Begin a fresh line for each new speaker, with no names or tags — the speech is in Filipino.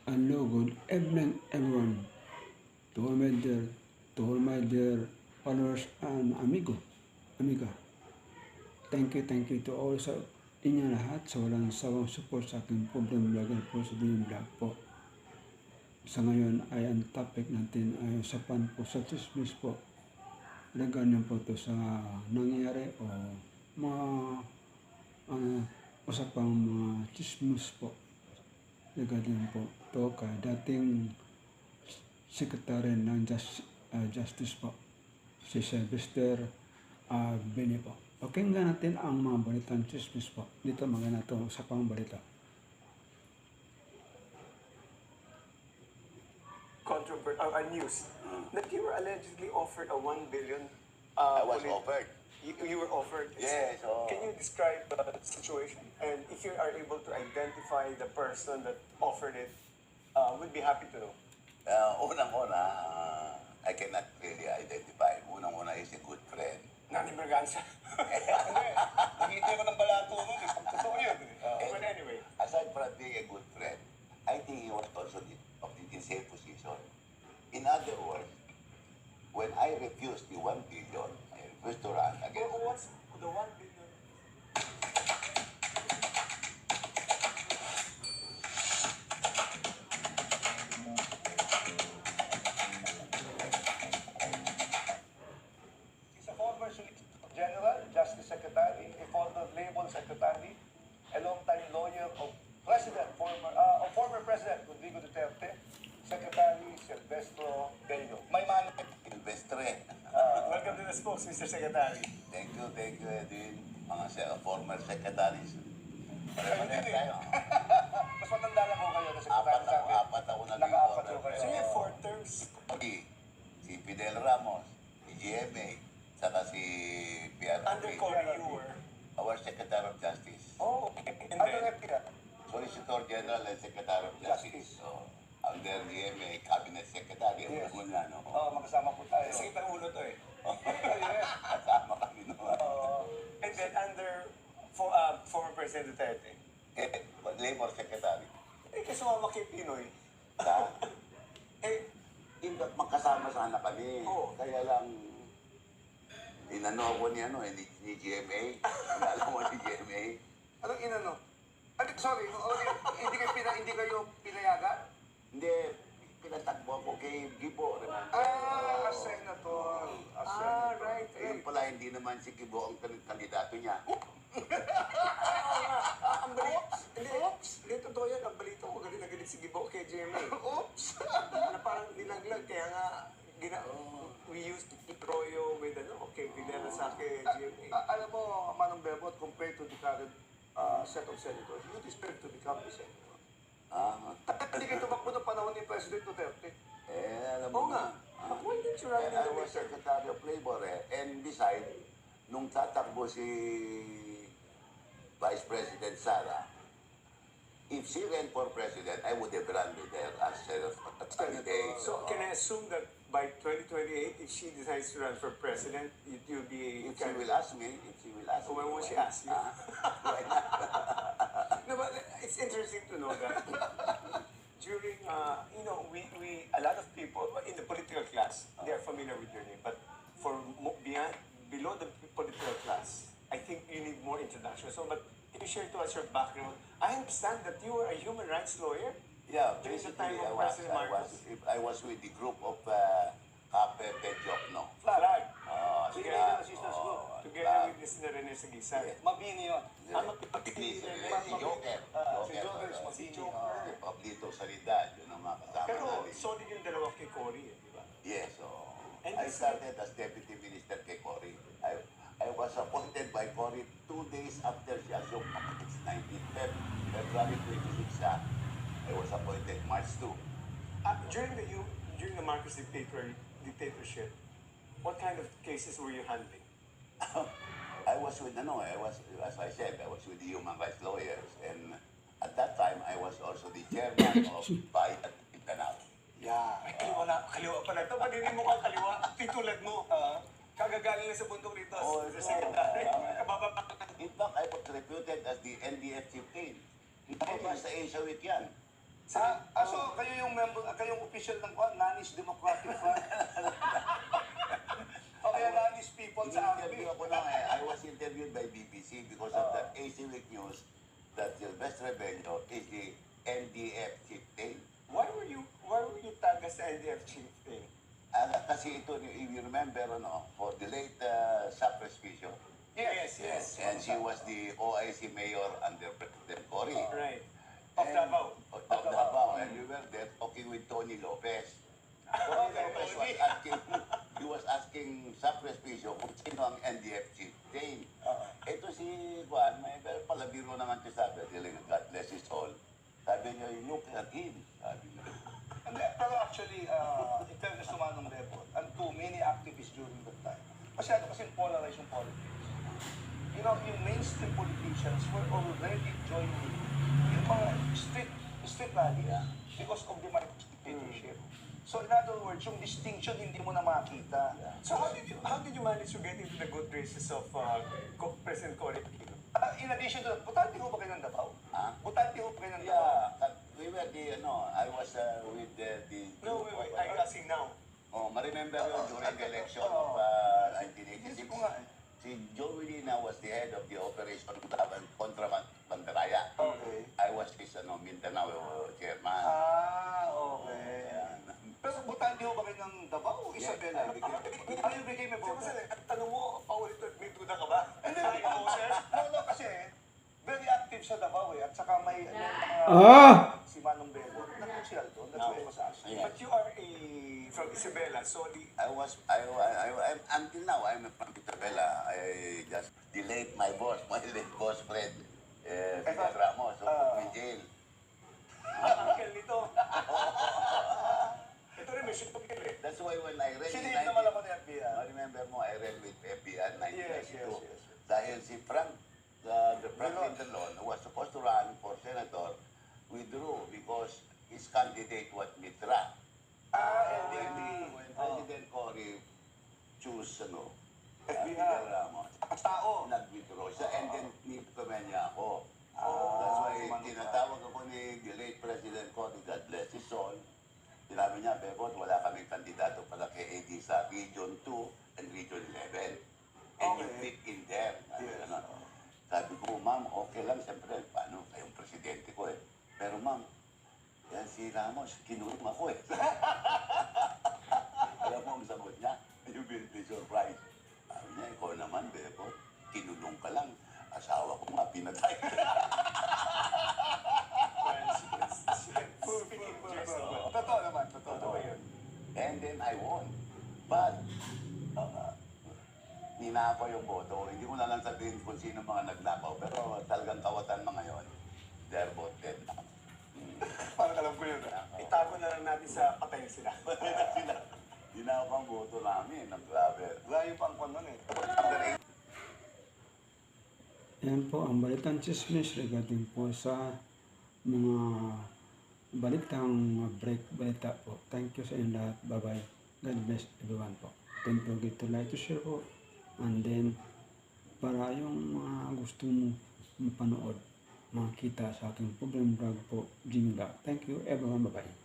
Hello, good evening, everyone. To all my dear followers and amiga. Thank you to all sa inyo lahat sa walang sawang support sa aking problem vlogger po sa Dream Vlog po. Sa ngayon ay ang topic natin ay usapan po sa chismis po. Ganyan po to sa nangyayari o mga usapang mga chismis po. Ganyan po to kay dating Secretary ng Justice po, si Sylvester Bini po. Pakinggan natin ang mga balitang chismis po. Dito magana ito sa pang balita.
News that you were allegedly offered a 1 billion.
I was offered.
You were offered.
Yes.
Can you describe the situation? And if you are able to identify the person that offered it, we'd be happy to know.
Unang-una, I cannot really identify. Unang-una is a good friend.
Nani Berganza. Nakita ko ng balato nun. Totoo yun. But anyway.
Aside from being a good friend, I think he was also of the same position. In other words, when I refused the 1 billion, I refused to run against...
What's the 1 billion?
He's a former Solicitor General, Justice Secretary, a former Labor Secretary, a long-time lawyer of former President Rodrigo Duterte, Secretary Silvestro Bello. May man.
Silvestre.
Welcome to the spokes, Mr. Secretary.
Thank you, Edwin. Mga former secretaries. Pare-pareho tayo.
Mas matanda lang ko kayo na Secretary sa akin.
Apat ako naging
Naka-apat ko kayo.
So you have 4 terms.
Si Fidel Ramos, si GMA, saka si Pierre
Under
Henry,
Cory, you were.
our Secretary of Justice.
Oh, okay. And
Ano
then,
FPR?
Solicitor General and Secretary of Justice. So, under GMA, Cabinet Secretary,
Yes.
muna, no?
Oo, magkasama po tayo.
sige pang ulo to eh.
Yes.
Kasama kami, no?
And then under former President Duterte.
Labor Secretary.
Kasi sumama kay Pinoy.
Sa,
Eh,
magkasama sana kami.
Oo.
Kaya lang, inano ako ni GMA. Alam mo ni GMA.
Anong inano? Sorry, hindi kayo pinayagan?
Hindi, pinatakbo ako kay Gibo.
Senator.
right.
Ayun pala, hindi naman si Gibo ang kandidato niya.
Ang balita. Hindi, totoo yan. Ang balita ko, galit na galit si Gibo kay GMA.
Oops!
Na parang nilaglag. Kaya nga, we used to keep Royo with, kay Villela sa kay GMA.
Alam mo, Manong Bebot, compared to the current set of senators, you deserve to become a senator. Hindi kayo tumakbo ng panahon ni President Duterte.
Alam
Oo
mo
nga. Why didn't you run in
I
the
was
winter?
Secretary of Labor And besides, nung tatakbo si Vice President Sara, if she ran for president, I would have run with her as candidate.
So, can I assume that by 2028, if she decides to run for president, you'll be...
If she will ask me,
So when will she ask you?
Why not?
No, but it's interesting to know that during, a lot of people in the political class, they are familiar with your name. But for below the political class, I think you need more introduction. So, but can you share to us your background? I understand that you were a human rights lawyer.
Yeah,
During the
basically,
time of President Marcos.
I was with the group of Cape Pedjokno.
Flag.
Together, assistance group.
Together with Mr. Rene Sagisan.
Yeah.
Mabini yun.
Ano
Si Joker.
Si Joker is
Si
Mabini.
Si Pablito Salidad, yun ang mga kasama
Pero
namin.
solid yung dalawa kay Cory, di ba?
Yes, so
And
I
this-
started as Deputy Minister kay Cory. I was appointed by Cory 2 days after she assumed office, 19 February 26. I was appointed March 2.
During the Marcos dictatorship, what kind of cases were you handling?
I was with, as I said, I was with the human rights lawyers. And at that time, I was also the chairman of Bayat Mindanao.
Yeah. Kaliwa pa na ito. Pag hindi mo ka kaliwa, pitulad mo. Kagagaling na sa bundok rito. Sa secretary. Kababa pa.
In fact, I was reputed as the NDF chieftain. Hindi sa Asia Week yan.
So kayo yung member, kayo yung official ng Nanis Democratic Front? O kaya Nanis People sa
Interview
army?
ako lang eh. I was interviewed by BBC because of the AC Week News that Silvestre Bello is the NDF chief thing.
Why were you tagged as the NDF chief thing?
Kasi ito, if you remember, for the late Sapres Fisio,
Yes.
and she was the OIC mayor under President Cory.
Right. Of Davao.
Of Davao. And we were there talking with Tony Lopez. Tony Lopez was asking Sapres Fisio kung sino ang NDF chief thing. Ito si Juan, may palabiro naman siya sabi, God bless his soul. Sabi niya, look at him. Sabi niya.
Hindi, pero actually, in fairness to Manong Rebol, and to many activists during that time, masyado kasing polarized yung politics. You know, yung mainstream politicians were already joining yung mga street rally because of the dictatorship. So in other words, yung distinction hindi mo na makita.
So how did you manage to get into the good graces of President Cory Aquino?
In addition to that, butante ho ba kayo ng Davao?
Ah?
Butante ho ba kayo ng Davao?
Yeah, we were I was with the...
No, wait, are you asking now?
Oh, ma-remember yun during the election of
Yes
1986.
ko nga eh.
Si Joe Medina was the head of the operation kontra Bandaraya.
Okay.
I was his Mindanao chairman.
Okay. Pero butante ho ba kayo ng Davao o Isabela? You became a voter?
Ang tanong mo, paulit-ulit, may duda ka ba?
Hindi, no, kasi very active sa Davao eh. At saka may mga si Manong Bebo. Nag-social doon. That's why I was asking.
Yeah.
But you are from Isabela, so
Until now, I'm from Isabela. I just delayed my late boss Fred Ramos, so put me in jail.
uncle nito. Ito rin, may shipokil eh.
That's why when I read
Sinihip naman ako ni FBI.
remember mo, I read with FBI 1992.
Yes.
Dahil si Frank, the Frank Pintelon, who was supposed to run for senator, withdrew because his candidate was Mitra.
LDP.
When President Cory choose,
FBI.
Ramos,
Tao.
nag-withdraw siya and then nito niya ako.
si
That's why
Manong
tinatawag ako ni the late President Cory, God bless his soul. Sinabi niya, Bebot, wala kaming kandidato pala kay AD sa Region 2 and Region 11. And you
Okay.
fit in there.
Yes.
Sabi ko, ma'am, okay lang, siyempre, paano kayong presidente ko eh. Pero ma'am, yan si Ramos, kinulong ako eh. Alam mo ang sagot niya, you will be surprised. Sabi niya, ikaw naman, Bebot, kinulong ka lang. Asawa ko nga, pinatay.
Totoo naman. Totoo yun.
And then I won. But, ninakaw yung boto. Hindi ko na lang sabihin kung sino mga nagnakaw. Pero talagang kawatan mga yon. They're both dead now.
Parang alam ko yun.
Itago na lang natin sa patay sila.
Ninakaw ang boto namin. Ang grabe.
Layo pa ang nun eh.
Yan po ang balitang chismis regarding po sa mga balitang balita po. Thank you sa inyo lahat. Bye-bye. God bless everyone po. Don't forget to like, to share po. And then, para yung mga gusto mo mapanood, makita sa aking problem vlog po, Jimmy Vlog. Thank you everyone. Bye-bye.